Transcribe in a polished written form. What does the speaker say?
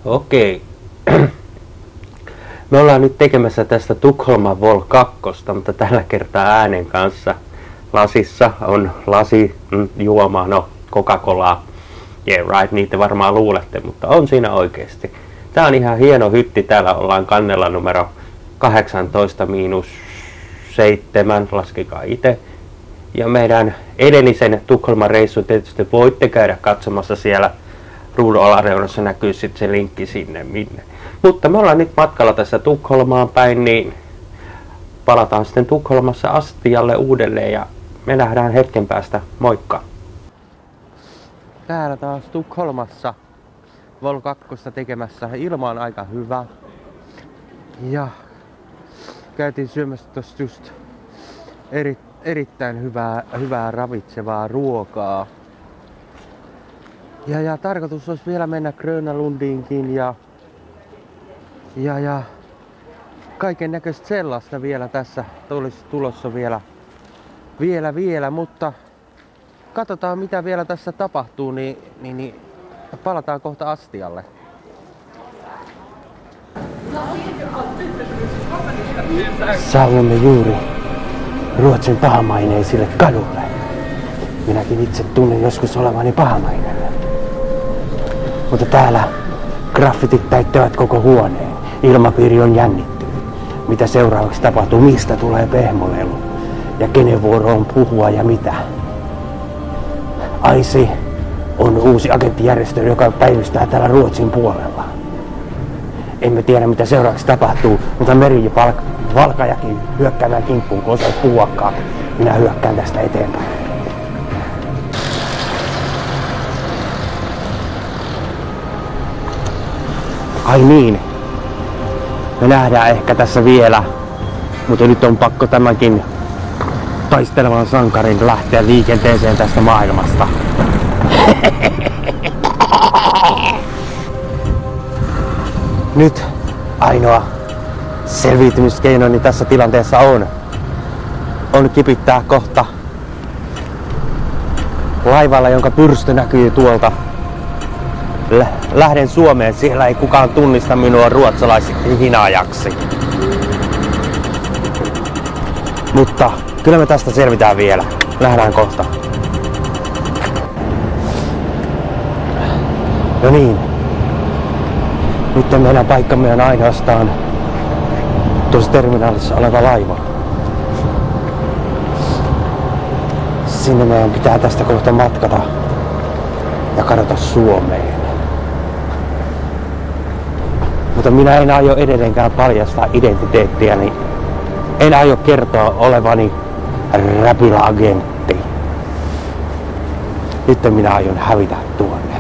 Okei. Me ollaan nyt tekemässä tästä Tukholman Vol 2, mutta tällä kertaa äänen kanssa. Lasissa on juomaa, no Coca-Colaa. Yeah right, niitä varmaan luulette, mutta on siinä oikeesti. Tää on ihan hieno hytti, täällä ollaan kannella numero 18-7, laskikaa itse. Ja meidän edellisen Tukholman reissu tietysti voitte käydä katsomassa siellä. Ruudun alareunassa näkyy sitten se linkki sinne minne. Mutta me ollaan nyt matkalla tässä Tukholmaan päin, niin palataan sitten Tukholmassa astialle uudelleen ja me nähdään hetken päästä. Moikka! Täällä taas Tukholmassa Vol 2 tekemässä. Ilma on aika hyvä. Ja käytiin syömässä tossa just erittäin hyvää ravitsevaa ruokaa. Ja tarkoitus olisi vielä mennä Grönalundiinkin ja kaiken näköistä sellaista vielä tässä olisi tulossa vielä, mutta katsotaan mitä vielä tässä tapahtuu, niin palataan kohta astialle. Saavumme juuri Ruotsin pahamaineisille kadulle. Minäkin itse tunnen joskus olevani pahamainen. Mutta täällä graffitit täyttävät koko huoneen. Ilmapiiri on jännittynyt. Mitä seuraavaksi tapahtuu, mistä tulee pehmolelu? Ja kenen vuoro on puhua ja mitä? ICE on uusi agenttijärjestö, joka päivystää täällä Ruotsin puolella. Emme tiedä mitä seuraavaksi tapahtuu, mutta meri ja valkajakin hyökkäämään kimppuun, kun osaisi puhuakaan. Minä hyökkään tästä eteenpäin. Ai niin. Me nähdään ehkä tässä vielä, mutta nyt on pakko tämänkin taistelevan sankarin lähteä liikenteeseen tästä maailmasta. Nyt ainoa selviytymiskeinoni tässä tilanteessa on kipittää kohta laivalla, jonka pyrstö näkyy tuolta. Lähden Suomeen, siellä ei kukaan tunnista minua ruotsalaisiksi hinaajaksi. Mutta kyllä me tästä selvitään vielä. Nähdään kohta. No niin. Nyt meidän paikkamme on ainoastaan tuossa terminaalissa oleva laiva. Sinne meidän pitää tästä kohta matkata ja kadota Suomeen. Mutta minä en aio edelleenkään paljastaa identiteettiäni. En aio kertoa olevani räpylä-agentti. Nyt minä aion hävitä tuonne.